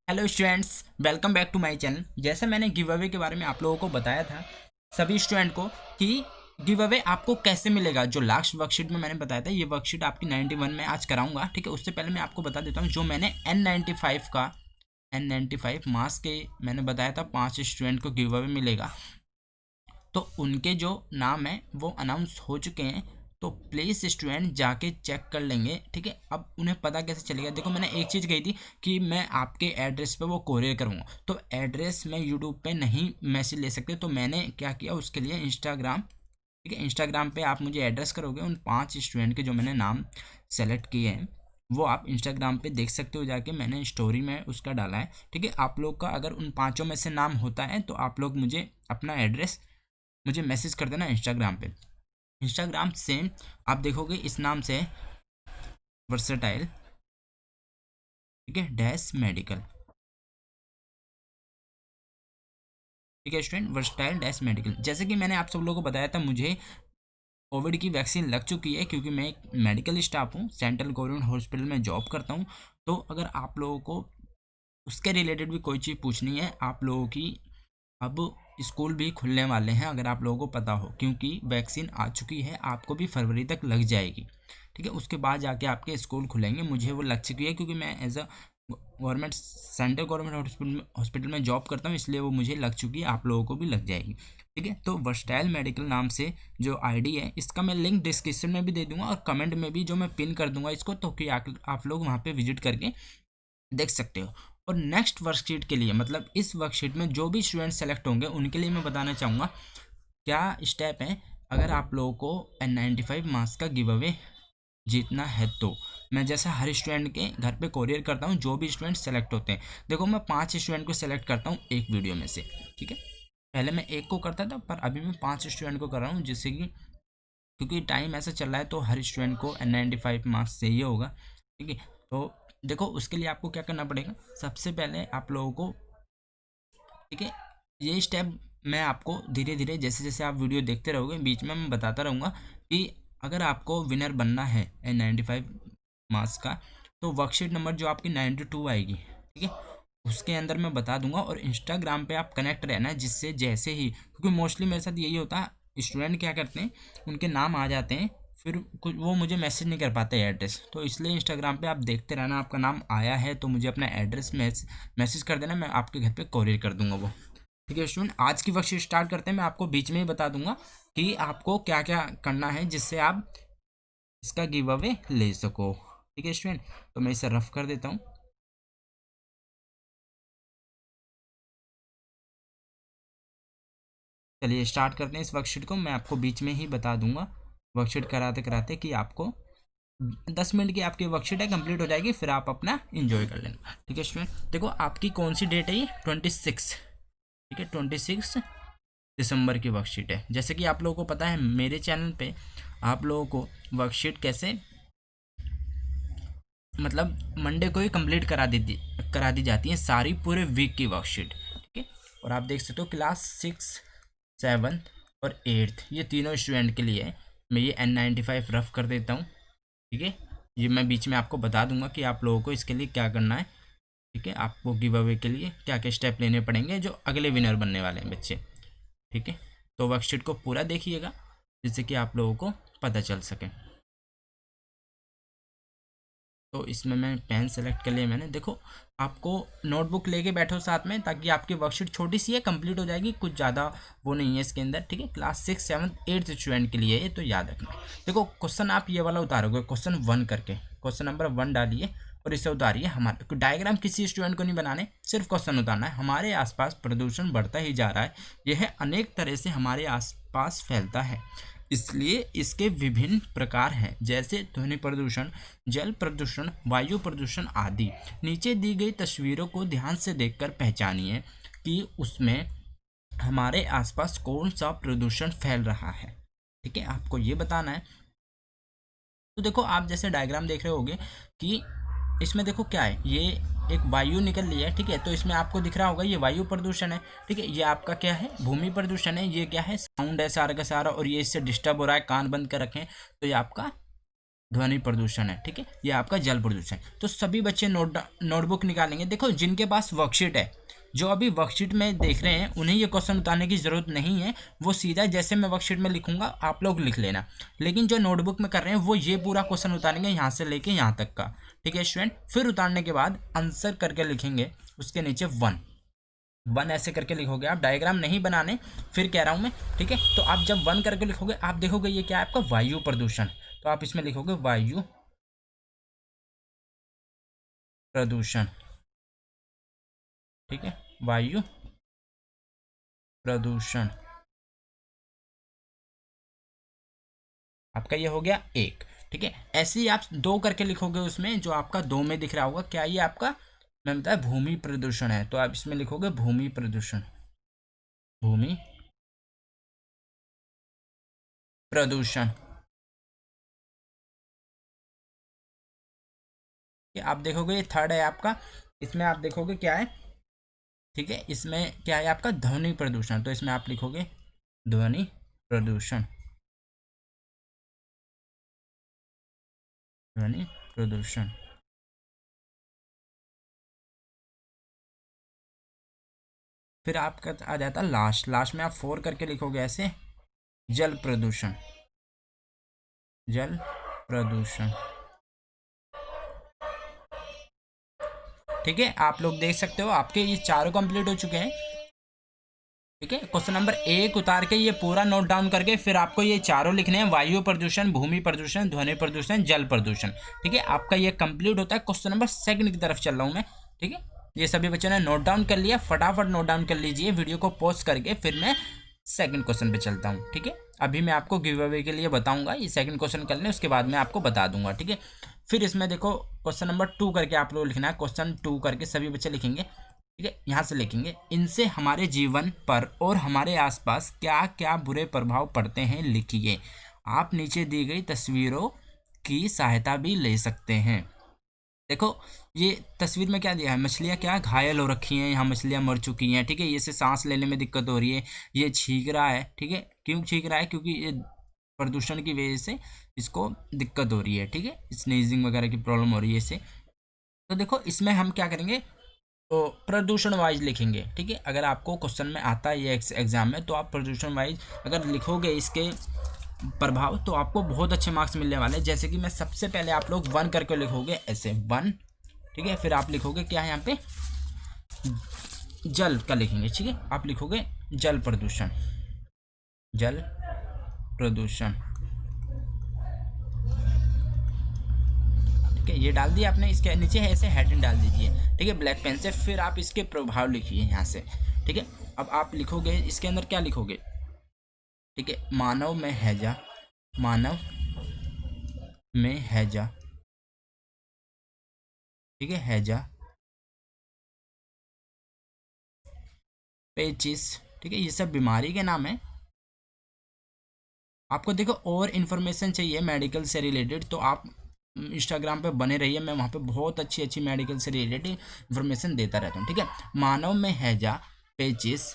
Hello students, welcome back to my channel. जैसे मैंने give away के बारे में आप लोगों को बताया था सभी स्टूडेंट को कि गिव अवे आपको कैसे मिलेगा। जो लास्ट वर्कशीट में मैंने बताया था, ये वर्कशीट आपकी 91 में आज कराऊंगा। ठीक है, उससे पहले मैं आपको बता देता हूँ जो मैंने N95 मास के मैंने बताया था 5 स्टूडेंट को गिव अवे मिलेगा। तो उनके जो नाम है वो अनाउंस हो चुके हैं, तो प्लीज़ स्टूडेंट जाके चेक कर लेंगे। ठीक है, अब उन्हें पता कैसे चलेगा। देखो, मैंने एक चीज़ कही थी कि मैं आपके एड्रेस पे वो कोरियर करूँगा, तो एड्रेस मैं यूट्यूब पे नहीं मैसेज ले सकते, तो मैंने क्या किया उसके लिए इंस्टाग्राम। ठीक है, इंस्टाग्राम पे आप मुझे एड्रेस करोगे। उन 5 स्टूडेंट के जो मैंने नाम सेलेक्ट किए हैं वो आप इंस्टाग्राम पे देख सकते हो जाके, मैंने स्टोरी में उसका डाला है। ठीक है, आप लोग का अगर उन पाँचों में से नाम होता है तो आप लोग मुझे अपना एड्रेस मुझे मैसेज कर देना इंस्टाग्राम पे। इंस्टाग्राम से आप देखोगे इस नाम से वर्सेटाइल, ठीक है, डैश मेडिकल। ठीक है स्टूडेंट, वर्सेटाइल डैश मेडिकल। जैसे कि मैंने आप सब लोगों को बताया था, मुझे कोविड की वैक्सीन लग चुकी है क्योंकि मैं एक मेडिकल स्टाफ हूँ, सेंट्रल गवर्नमेंट हॉस्पिटल में जॉब करता हूँ। तो अगर आप लोगों को उसके रिलेटेड भी कोई चीज़ पूछनी है, आप लोगों की अब स्कूल भी खुलने वाले हैं अगर आप लोगों को पता हो, क्योंकि वैक्सीन आ चुकी है, आपको भी फरवरी तक लग जाएगी। ठीक है, उसके बाद जाके आपके स्कूल खुलेंगे। मुझे वो लग चुकी है क्योंकि मैं as a government central government hospital में जॉब करता हूँ, इसलिए वो मुझे लग चुकी है, आप लोगों को भी लग जाएगी। ठीक है, तो वर्सटाइल मेडिकल नाम से जो आईडी है, इसका मैं लिंक डिस्क्रिप्शन में भी दे दूंगा और कमेंट में भी जो मैं पिन कर दूंगा इसको, तो कि आप लोग वहाँ पे विजिट करके देख सकते हो। और नेक्स्ट वर्कशीट के लिए, मतलब इस वर्कशीट में जो भी स्टूडेंट सेलेक्ट होंगे उनके लिए मैं बताना चाहूँगा क्या स्टेप है। अगर आप लोगों को N95 मार्क्स का गिव अवे जीतना है तो मैं जैसा हर स्टूडेंट के घर पे कोरियर करता हूँ, जो भी स्टूडेंट सेलेक्ट होते हैं। देखो, मैं 5 स्टूडेंट को सेलेक्ट करता हूँ एक वीडियो में से। ठीक है, पहले मैं एक को करता था, पर अभी मैं 5 स्टूडेंट को कर रहा हूँ, जिससे कि क्योंकि टाइम ऐसा चल रहा है तो हर स्टूडेंट को N95 मार्क्स चाहिए होगा। ठीक है, तो देखो उसके लिए आपको क्या करना पड़ेगा। सबसे पहले आप लोगों को, ठीक है, ये स्टेप मैं आपको धीरे धीरे जैसे जैसे आप वीडियो देखते रहोगे बीच में मैं बताता रहूँगा कि अगर आपको विनर बनना है N95 मार्क्स का, तो वर्कशीट नंबर जो आपकी 92 आएगी, ठीक है, उसके अंदर मैं बता दूंगा। और इंस्टाग्राम पे आप कनेक्ट रहना है, जिससे जैसे ही, क्योंकि मोस्टली मेरे साथ यही होता है, स्टूडेंट क्या करते हैं उनके नाम आ जाते हैं, फिर कुछ वो मुझे मैसेज नहीं कर पाते एड्रेस, तो इसलिए इंस्टाग्राम पे आप देखते रहना, आपका नाम आया है तो मुझे अपना एड्रेस मैसेज कर देना, मैं आपके घर पे कोरियर कर दूंगा वो। ठीक है स्टूडेंट, आज की वर्कशीट स्टार्ट करते हैं। मैं आपको बीच में ही बता दूंगा कि आपको क्या क्या करना है जिससे आप इसका गिव अवे ले सको। ठीक है स्टूडेंट, तो मैं इसे रफ कर देता हूँ। चलिए स्टार्ट करते हैं इस वर्कशीट को। मैं आपको बीच में ही बता दूंगा वर्कशीट कराते कराते कि आपको 10 मिनट की आपकी वर्कशीट है, कंप्लीट हो जाएगी, फिर आप अपना इंजॉय कर लेना। ठीक है स्टूडेंट, देखो आपकी कौन सी डेट है, ये 26। ठीक है, 26 दिसंबर की वर्कशीट है। जैसे कि आप लोगों को पता है, मेरे चैनल पे आप लोगों को वर्कशीट कैसे, मतलब मंडे को ही कंप्लीट करा दी जाती है सारी पूरे वीक की वर्कशीट। ठीक है, और आप देख सकते हो क्लास 6, 7 और 8 ये तीनों स्टूडेंट के लिए है। मैं ये N95 रफ कर देता हूँ। ठीक है, ये मैं बीच में आपको बता दूंगा कि आप लोगों को इसके लिए क्या करना है। ठीक है, आपको गिव अवे के लिए क्या क्या स्टेप लेने पड़ेंगे जो अगले विनर बनने वाले हैं बच्चे। ठीक है, तो वर्कशीट को पूरा देखिएगा जिससे कि आप लोगों को पता चल सके। तो इसमें मैं पेन सेलेक्ट कर लिया मैंने। देखो, आपको नोटबुक लेके बैठो साथ में, ताकि आपकी वर्कशीट छोटी सी है, कंप्लीट हो जाएगी, कुछ ज़्यादा वो नहीं है इसके अंदर। ठीक है, क्लास 6, 7, 8 स्टूडेंट के लिए है, तो याद रखना। देखो, क्वेश्चन आप ये वाला उतारोगे, क्वेश्चन 1 करके, क्वेश्चन नंबर 1 डालिए और इसे उतारिए। हमारे डायग्राम किसी स्टूडेंट को नहीं बनाने, सिर्फ क्वेश्चन उतारना है। हमारे आसपास प्रदूषण बढ़ता ही जा रहा है, यह अनेक तरह से हमारे आसपास फैलता है, इसलिए इसके विभिन्न प्रकार हैं, जैसे ध्वनि प्रदूषण, जल प्रदूषण, वायु प्रदूषण आदि। नीचे दी गई तस्वीरों को ध्यान से देखकर पहचानिए कि उसमें हमारे आसपास कौन सा प्रदूषण फैल रहा है। ठीक है, आपको ये बताना है। तो देखो, आप जैसे डायग्राम देख रहे होगे कि इसमें देखो क्या है, ये एक वायु निकल रही है। ठीक है, तो इसमें आपको दिख रहा होगा ये वायु प्रदूषण है। ठीक है, ये आपका क्या है, भूमि प्रदूषण है। ये क्या है, साउंड है सारा का सारा, और ये इससे डिस्टर्ब हो रहा है, कान बंद कर रखें, तो ये आपका ध्वनि प्रदूषण है, ठीक है, ये आपका जल प्रदूषण। तो सभी बच्चे नोटबुक निकालेंगे। देखो जिनके पास वर्कशीट है, जो अभी वर्कशीट में देख रहे हैं, उन्हें ये क्वेश्चन उतारने की ज़रूरत नहीं है, वो सीधा जैसे मैं वर्कशीट में लिखूंगा आप लोग लिख लेना। लेकिन जो नोटबुक में कर रहे हैं वो ये पूरा क्वेश्चन उतारेंगे यहाँ से लेके यहाँ तक का, ठीक है स्टूडेंट। फिर उतारने के बाद आंसर करके लिखेंगे उसके नीचे 1 1 ऐसे करके लिखोगे आप, डायग्राम नहीं बनाने, फिर कह रहा हूँ मैं, ठीक है। तो आप जब 1 करके लिखोगे आप देखोगे ये क्या है आपका वायु प्रदूषण, तो आप इसमें लिखोगे वायु प्रदूषण, ठीक है, वायु प्रदूषण आपका ये हो गया 1, ठीक है। ऐसे ही आप 2 करके लिखोगे उसमें, जो आपका 2 में दिख रहा होगा, क्या ये आपका मैं बताया भूमि प्रदूषण है, तो आप इसमें लिखोगे भूमि प्रदूषण, भूमि प्रदूषण। ये आप देखोगे ये 3rd है आपका, इसमें आप देखोगे क्या है, ठीक है, इसमें क्या है आपका ध्वनि प्रदूषण, तो इसमें आप लिखोगे ध्वनि प्रदूषण, ध्वनि प्रदूषण। फिर आपका आ जाता लास्ट, लास्ट में आप 4 करके लिखोगे ऐसे, जल प्रदूषण, जल प्रदूषण, ठीक है। आप लोग देख सकते हो आपके ये चारों कंप्लीट हो चुके हैं, ठीक है। क्वेश्चन नंबर 1 उतार के ये पूरा नोट डाउन करके फिर आपको ये चारों लिखने हैं, वायु प्रदूषण, भूमि प्रदूषण, ध्वनि प्रदूषण, जल प्रदूषण, ठीक है। आपका ये कंप्लीट होता है। क्वेश्चन नंबर 2 की तरफ चल रहा हूँ मैं, ठीक है। ये सभी बच्चों ने नोट डाउन कर लिया, फटाफट नोट डाउन कर लीजिए, वीडियो को पॉज करके फिर मैं 2nd क्वेश्चन पे चलता हूँ, ठीक है। अभी मैं आपको गिव अवे के लिए बताऊंगा, ये 2nd क्वेश्चन कर लें, उसके बाद मैं आपको बता दूंगा, ठीक है। फिर इसमें देखो क्वेश्चन नंबर 2 करके आप लोग लिखना है, क्वेश्चन 2 करके सभी बच्चे लिखेंगे, ठीक है। यहाँ से लिखेंगे, इनसे हमारे जीवन पर और हमारे आसपास क्या क्या बुरे प्रभाव पड़ते हैं लिखिए। आप नीचे दी गई तस्वीरों की सहायता भी ले सकते हैं। देखो ये तस्वीर में क्या दिया है, मछलियाँ क्या घायल हो रखी हैं, यहाँ मछलियाँ मर चुकी हैं, ठीक है। ये से सांस लेने में दिक्कत हो रही है, ये छींक रहा है, ठीक है। क्यों छींक रहा है, क्योंकि ये प्रदूषण की वजह से इसको दिक्कत हो रही है, ठीक है, स्नीजिंग वगैरह की प्रॉब्लम हो रही है इससे। तो देखो इसमें हम क्या करेंगे, तो प्रदूषण वाइज लिखेंगे, ठीक है। अगर आपको क्वेश्चन में आता है ये एग्जाम में, तो आप प्रदूषण वाइज अगर लिखोगे इसके प्रभाव, तो आपको बहुत अच्छे मार्क्स मिलने वाले हैं। जैसे कि मैं सबसे पहले आप लोग 1 करके लिखोगे ऐसे 1, ठीक है। फिर आप लिखोगे क्या है यहाँ पे जल का लिखेंगे, ठीक है। आप लिखोगे जल प्रदूषण, जल प्रदूषण, ठीक है। ये डाल दिया आपने, इसके नीचे है ऐसे हेडिंग डाल दीजिए, ठीक है, ब्लैक पेन से। फिर आप इसके प्रभाव लिखिए यहाँ से, ठीक है। अब आप लिखोगे इसके अंदर क्या लिखोगे, ठीक है, मानव में हैजा, मानव में हैजा, ठीक है, हैजा, पेचिस, ठीक है, ये सब बीमारी के नाम है। आपको देखो और इन्फॉर्मेशन चाहिए मेडिकल से रिलेटेड, तो आप इंस्टाग्राम पे बने रहिए, मैं वहाँ पे बहुत अच्छी अच्छी मेडिकल से रिलेटेड इन्फॉर्मेशन देता रहता हूँ, ठीक है। मानव में हैजा, पेचिस,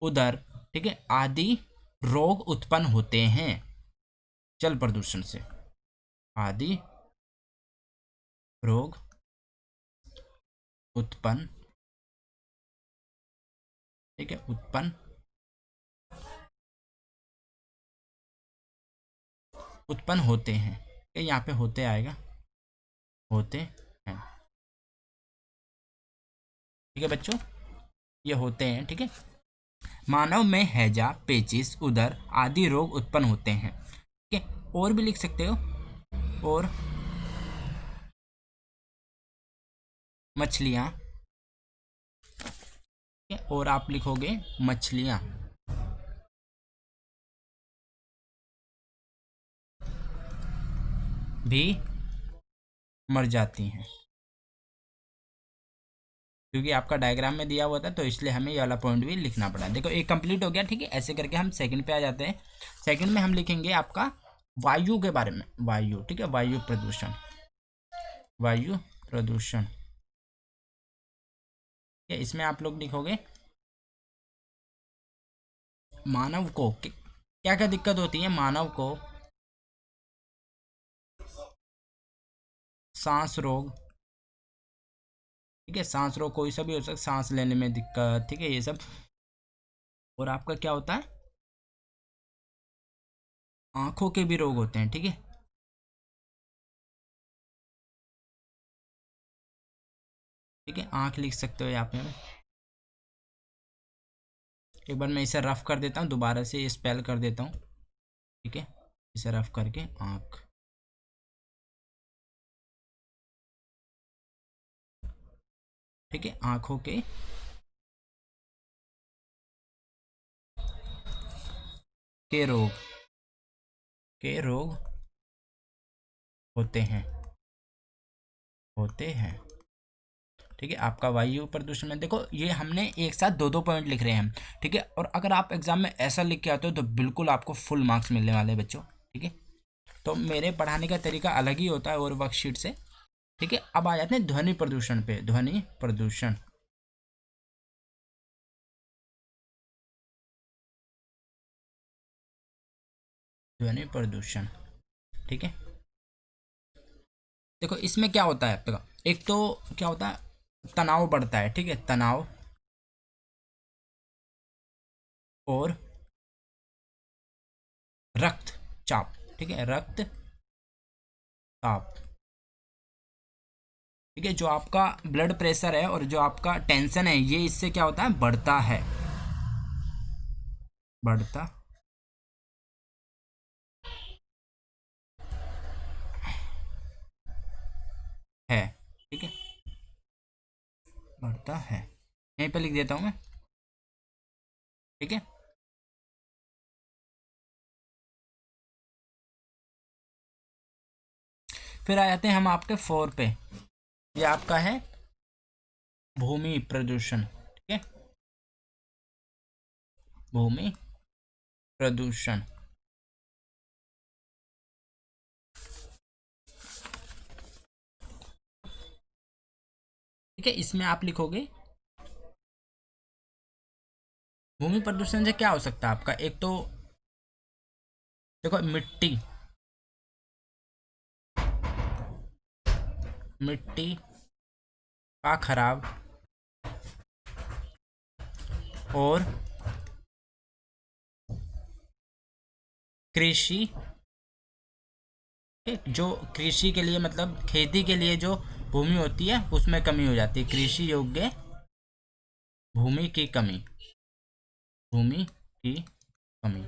उदर, ठीक है, आदि रोग उत्पन्न होते हैं जल प्रदूषण से, आदि रोग उत्पन्न, ठीक है, उत्पन्न उत्पन्न होते हैं, यहाँ पे होते आएगा, होते हैं, ठीक है बच्चों, ये होते हैं, ठीक है। मानव में हैजा, पेचिस, उदर आदि रोग उत्पन्न होते हैं, ठीक है। और भी लिख सकते हो, और मछलियाँ, ठीक है, और आप लिखोगे मछलियाँ भी मर जाती हैं, क्योंकि आपका डायग्राम में दिया हुआ था, तो इसलिए हमें ये वाला पॉइंट भी लिखना पड़ा। देखो एक कंप्लीट हो गया, ठीक है। ऐसे करके हम 2nd पे आ जाते हैं। 2nd में हम लिखेंगे आपका वायु के बारे में, वायु, ठीक है, वायु प्रदूषण, वायु प्रदूषण, ठीक है। इसमें आप लोग लिखोगे मानव को क्या क्या दिक्कत होती है, मानव को सांस रोग, ठीक है, सांस रोग कोई सा भी हो सकता है, सांस लेने में दिक्कत, ठीक है, ये सब। और आपका क्या होता है, आंखों के भी रोग होते हैं, ठीक है। ठीक है, आंख लिख सकते हो यहाँ पे। एक बार मैं इसे रफ कर देता हूँ, दोबारा से स्पेल कर देता हूँ, ठीक है, इसे रफ करके आंख, ठीक है, आंखों के रोग, के रोग होते हैं, होते हैं, ठीक है। आपका वायु प्रदूषण में देखो, ये हमने एक साथ दो दो पॉइंट लिख रहे हैं हम, ठीक है। और अगर आप एग्जाम में ऐसा लिख के आते हो तो बिल्कुल आपको फुल मार्क्स मिलने वाले हैं बच्चों, ठीक है। तो मेरे पढ़ाने का तरीका अलग ही होता है और वर्कशीट से, ठीक है। अब आ जाते हैं ध्वनि प्रदूषण पे, ध्वनि प्रदूषण, ध्वनि प्रदूषण, ठीक है। देखो इसमें क्या होता है आपका, एक तो क्या होता है, तनाव बढ़ता है, ठीक है, तनाव, और रक्तचाप, ठीक है, रक्त ताप, ठीक है। जो आपका ब्लड प्रेशर है और जो आपका टेंशन है, ये इससे क्या होता है, बढ़ता है, बढ़ता है, ठीक है, बढ़ता है, यहीं पे लिख देता हूँ मैं, ठीक है। फिर आ जाते हैं हम आपके 4 पे, ये आपका है भूमि प्रदूषण, ठीक है, भूमि प्रदूषण, ठीक है। इसमें आप लिखोगे भूमि प्रदूषण से क्या हो सकता है आपका, एक तो देखो मिट्टी, मिट्टी का खराब, और कृषि, जो कृषि के लिए मतलब खेती के लिए जो भूमि होती है उसमें कमी हो जाती है, कृषि योग्य भूमि की कमी, भूमि की कमी,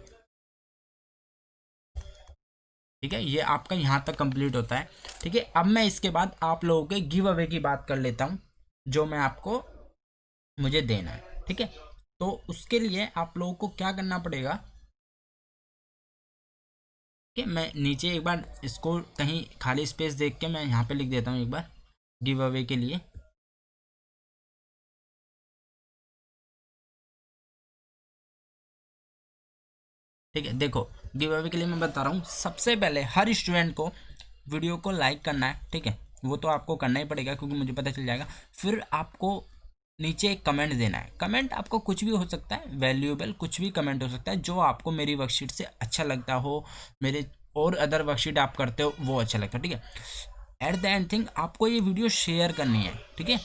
ठीक है। ये आपका यहाँ तक कंप्लीट होता है, ठीक है। अब मैं इसके बाद आप लोगों के गिव अवे की बात कर लेता हूँ, जो मैं आपको मुझे देना है, ठीक है। तो उसके लिए आप लोगों को क्या करना पड़ेगा, कि मैं नीचे एक बार इसको कहीं खाली स्पेस देख के मैं यहाँ पे लिख देता हूँ एक बार गिव अवे के लिए, ठीक है। देखो गिव अवे के लिए मैं बता रहा हूँ, सबसे पहले हर स्टूडेंट को वीडियो को लाइक करना है, ठीक है, वो तो आपको करना ही पड़ेगा क्योंकि मुझे पता चल जाएगा। फिर आपको नीचे एक कमेंट देना है, कमेंट आपको कुछ भी हो सकता है, वैल्यूएबल कुछ भी कमेंट हो सकता है, जो आपको मेरी वर्कशीट से अच्छा लगता हो, मेरे और अदर वर्कशीट आप करते हो वो अच्छा लगता है, ठीक है। एट द एंड थिंग आपको ये वीडियो शेयर करनी है, ठीक है,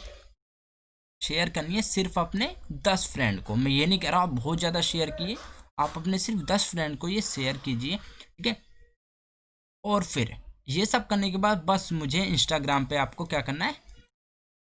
शेयर करनी है सिर्फ अपने 10 फ्रेंड को, मैं ये नहीं कह रहा आप बहुत ज़्यादा शेयर किए, आप अपने सिर्फ 10 फ्रेंड को ये शेयर कीजिए, ठीक है। और फिर ये सब करने के बाद बस मुझे इंस्टाग्राम पे आपको क्या करना है,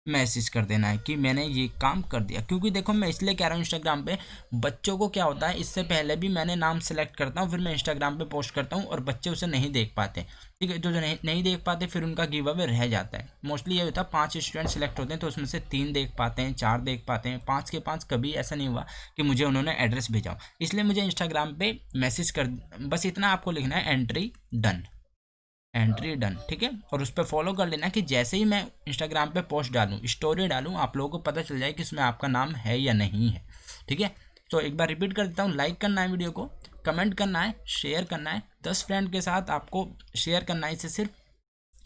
मैसेज कर देना है कि मैंने ये काम कर दिया। क्योंकि देखो मैं इसलिए कह रहा हूँ इंस्टाग्राम पे, बच्चों को क्या होता है, इससे पहले भी मैंने नाम सेलेक्ट करता हूँ, फिर मैं इंस्टाग्राम पे पोस्ट करता हूँ और बच्चे उसे नहीं देख पाते, ठीक है। जो नहीं देख पाते फिर उनका गिव अवे रह जाता है। मोस्टली ये होता है 5 स्टूडेंट सेलेक्ट होते हैं तो उसमें से 3 देख पाते हैं, 4 देख पाते हैं, 5 के 5 कभी ऐसा नहीं हुआ कि मुझे उन्होंने एड्रेस भेजा हो। इसलिए मुझे इंस्टाग्राम पे मैसेज कर, बस इतना आपको लिखना है, एंट्री डन, एंट्री डन, ठीक है। और उस पर फॉलो कर लेना कि जैसे ही मैं इंस्टाग्राम पे पोस्ट डालूँ, स्टोरी डालूँ, आप लोगों को पता चल जाए कि इसमें आपका नाम है या नहीं है, ठीक है। तो एक बार रिपीट कर देता हूँ, लाइक करना है वीडियो को, कमेंट करना है, शेयर करना है, 10 फ्रेंड के साथ आपको शेयर करना है, इसे सिर्फ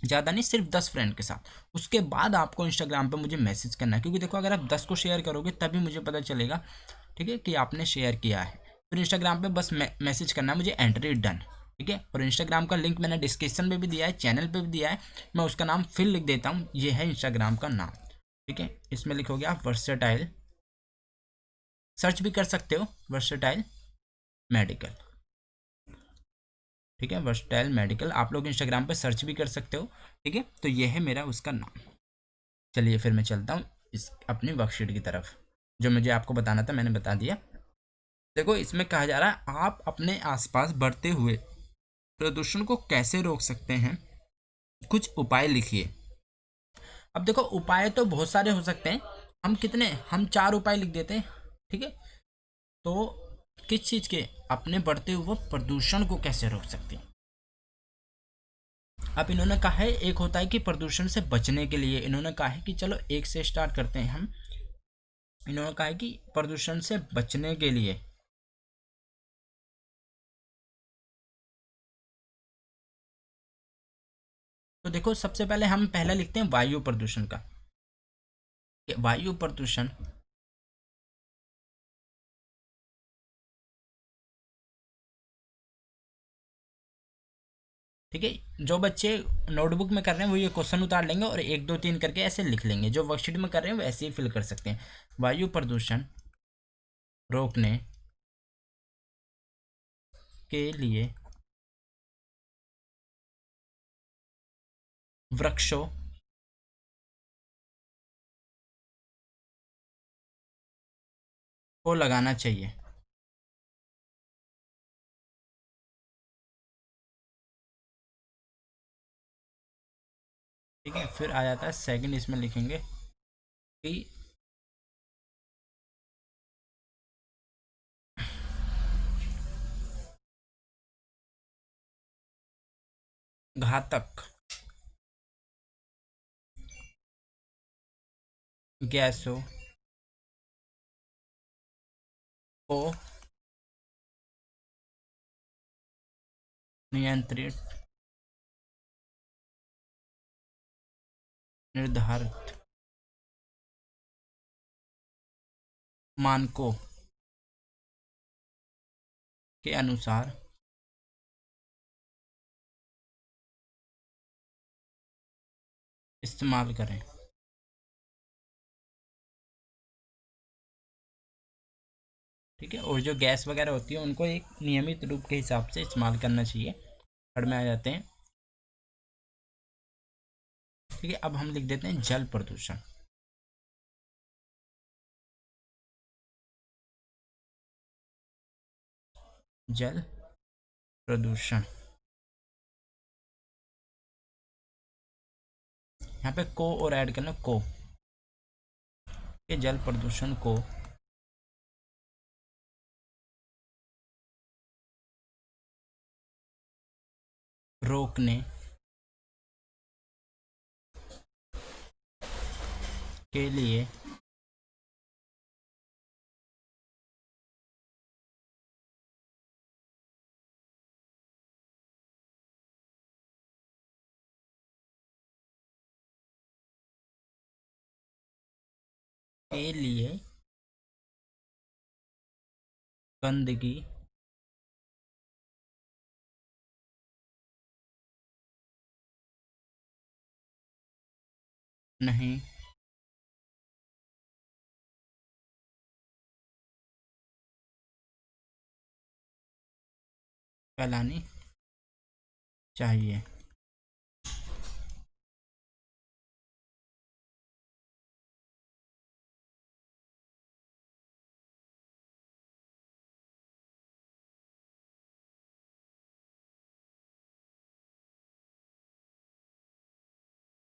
ज़्यादा नहीं, सिर्फ 10 फ्रेंड के साथ। उसके बाद आपको इंस्टाग्राम पे मुझे मैसेज करना है, क्योंकि देखो अगर आप 10 को शेयर करोगे तभी मुझे पता चलेगा, ठीक है, कि आपने शेयर किया है। फिर इंस्टाग्राम पे बस मैसेज करना है मुझे, एंट्री डन, ठीक है। और इंस्टाग्राम का लिंक मैंने डिस्क्रिप्शन में भी दिया है, चैनल पे भी दिया है। मैं उसका नाम फिर लिख देता हूँ, ये है इंस्टाग्राम का नाम। ठीक है, इसमें लिखोगे आप वर्सेटाइल, सर्च भी कर सकते हो वर्सेटाइल मेडिकल। ठीक है, वर्सेटाइल मेडिकल आप लोग इंस्टाग्राम पे सर्च भी कर सकते हो। ठीक है, तो ये है मेरा उसका नाम। चलिए फिर मैं चलता हूँ इस अपनी वर्कशीट की तरफ। जो मुझे आपको बताना था मैंने बता दिया। देखो इसमें कहा जा रहा है आप अपने आसपास बढ़ते हुए प्रदूषण को कैसे रोक सकते हैं, कुछ उपाय लिखिए। अब देखो उपाय तो बहुत सारे हो सकते हैं, हम 4 उपाय लिख देते हैं। ठीक है, तो किस चीज़ के, अपने बढ़ते हुए प्रदूषण को कैसे रोक सकते हैं। अब इन्होंने कहा है एक होता है कि प्रदूषण से बचने के लिए, इन्होंने कहा है कि चलो एक से स्टार्ट करते हैं हम। इन्होंने कहा है कि प्रदूषण से बचने के लिए तो देखो सबसे पहले हम पहला लिखते हैं वायु प्रदूषण का। वायु प्रदूषण, ठीक है। जो बच्चे नोटबुक में कर रहे हैं वो ये क्वेश्चन उतार लेंगे और 1 2 3 करके ऐसे लिख लेंगे। जो वर्कशीट में कर रहे हैं वो ऐसे ही फिल कर सकते हैं। वायु प्रदूषण रोकने के लिए वृक्षों को लगाना चाहिए। ठीक है, फिर आ जाता है सेकंड, इसमें लिखेंगे कि घातक गैसों को नियंत्रित निर्धारित मानकों के अनुसार इस्तेमाल करें। ठीक है, और जो गैस वगैरह होती है उनको एक नियमित रूप के हिसाब से इस्तेमाल करना चाहिए। थर्ड में आ जाते हैं। ठीक है, अब हम लिख देते हैं जल प्रदूषण। जल प्रदूषण, यहाँ पे को और ऐड करना, को के जल प्रदूषण को रोकने के लिए के लिए गंदगी नहीं फैलानी चाहिए।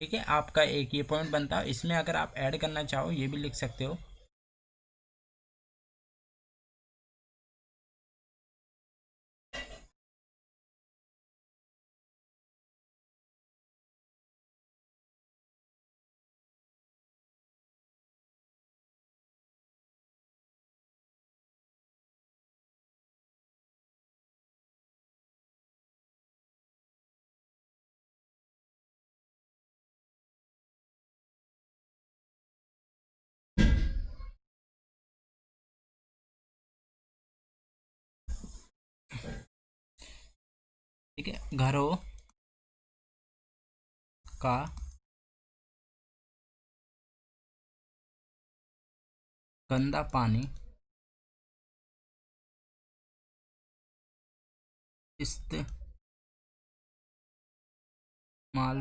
ठीक है, आपका एक ये पॉइंट बनता है, इसमें अगर आप ऐड करना चाहो ये भी लिख सकते हो। ठीक है, घरों का गंदा पानी इस्तेमाल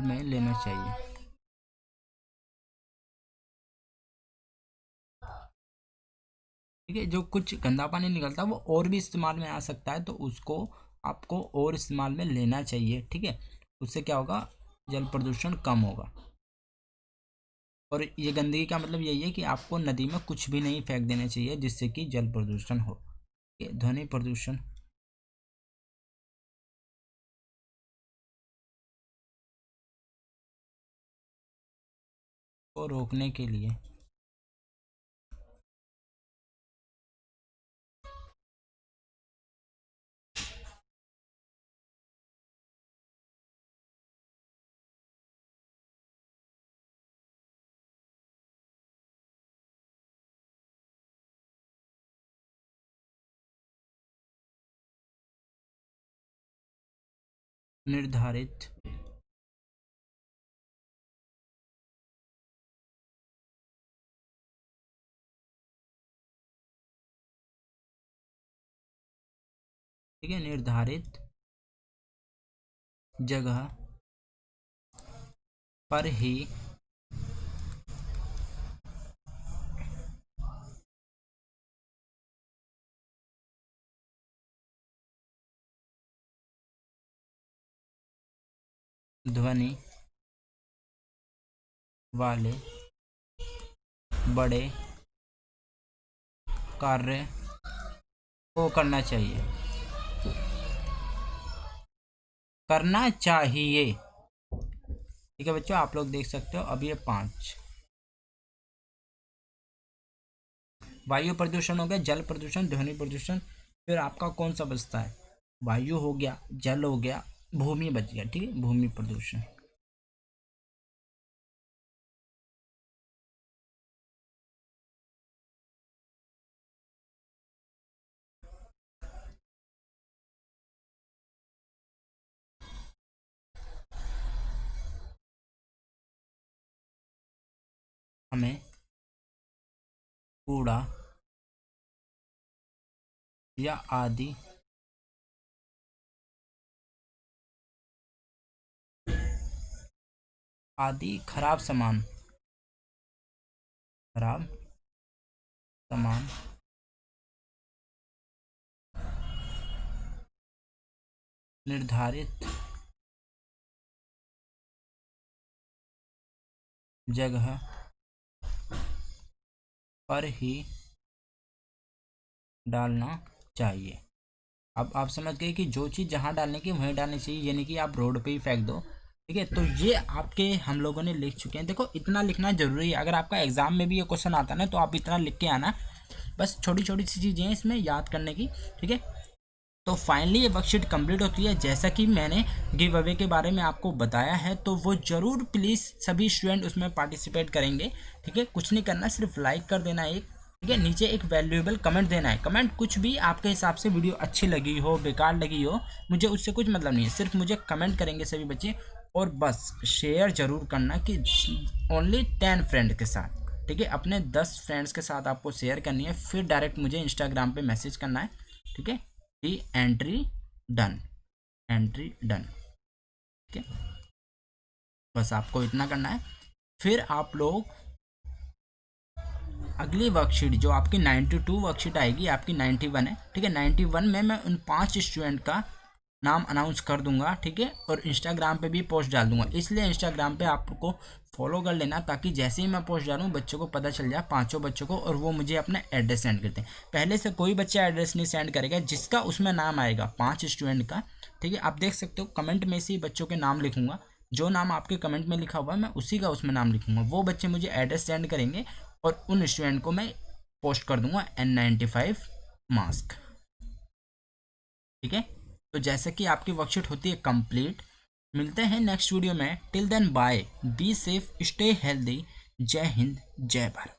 में लेना चाहिए। ठीक है, जो कुछ गंदा पानी निकलता है वो और भी इस्तेमाल में आ सकता है, तो उसको आपको और इस्तेमाल में लेना चाहिए। ठीक है, उससे क्या होगा, जल प्रदूषण कम होगा। और ये गंदगी का मतलब यही है कि आपको नदी में कुछ भी नहीं फेंक देना चाहिए जिससे कि जल प्रदूषण हो। ठीक है, ध्वनि प्रदूषण को रोकने के लिए निर्धारित ठीक है, निर्धारित जगह पर ही ध्वनि वाले बड़े कार्य को करना चाहिए। करना चाहिए। ठीक है बच्चों, आप लोग देख सकते हो अब ये 5 वायु प्रदूषण हो गया, जल प्रदूषण, ध्वनि प्रदूषण, फिर आपका कौन सा बचता है, वायु हो गया, जल हो गया, भूमि बच गया। ठीक है, भूमि प्रदूषण। हमें कूड़ा या आदि खराब सामान सामान निर्धारित जगह पर ही डालना चाहिए। अब आप समझ गए कि जो चीज़ जहाँ डालने की वहीं डालनी चाहिए, यानी कि आप रोड पे ही फेंक दो। ठीक है, तो ये आपके हम लोगों ने लिख चुके हैं। देखो इतना लिखना जरूरी है, अगर आपका एग्जाम में भी ये क्वेश्चन आता है ना तो आप इतना लिख के आना। बस छोटी छोटी सी चीज़ें हैं इसमें याद करने की। ठीक है, तो फाइनली ये वर्कशीट कंप्लीट होती है। जैसा कि मैंने गिव अवे के बारे में आपको बताया है, तो वो ज़रूर प्लीज़ सभी स्टूडेंट उसमें पार्टिसिपेट करेंगे। ठीक है, कुछ नहीं करना, सिर्फ लाइक कर देना एक। ठीक है, नीचे एक वैल्यूएबल कमेंट देना है। कमेंट कुछ भी आपके हिसाब से, वीडियो अच्छी लगी हो, बेकार लगी हो, मुझे उससे कुछ मतलब नहीं है, सिर्फ मुझे कमेंट करेंगे सभी बच्चे। और बस शेयर ज़रूर करना कि ओनली 10 फ्रेंड के साथ। ठीक है, अपने 10 फ्रेंड्स के साथ आपको शेयर करनी है, फिर डायरेक्ट मुझे इंस्टाग्राम पे मैसेज करना है। ठीक है, कि एंट्री डन, एंट्री डन। ठीक है, बस आपको इतना करना है। फिर आप लोग अगली वर्कशीट जो आपकी 92 वर्कशीट आएगी, आपकी 91 है। ठीक है, 91 में मैं उन 5 स्टूडेंट का नाम अनाउंस कर दूंगा। ठीक है, और इंस्टाग्राम पे भी पोस्ट डाल दूंगा, इसलिए इंस्टाग्राम पे आपको फॉलो कर लेना, ताकि जैसे ही मैं पोस्ट डालूँ बच्चों को पता चल जाए, 5 बच्चों को, और वो मुझे अपना एड्रेस सेंड करते हैं। पहले से कोई बच्चा एड्रेस नहीं सेंड करेगा जिसका उसमें नाम आएगा 5 स्टूडेंट का। ठीक है, आप देख सकते हो कमेंट में से ही बच्चों के नाम लिखूंगा, जो नाम आपके कमेंट में लिखा हुआ है मैं उसी का उसमें नाम लिखूंगा। वो बच्चे मुझे एड्रेस सेंड करेंगे और उन स्टूडेंट को मैं पोस्ट कर दूंगा N95 मास्क। ठीक है, तो जैसे कि आपकी वर्कशीट होती है कंप्लीट। मिलते हैं नेक्स्ट वीडियो में, till then bye, be safe, stay healthy. जय हिंद, जय भारत।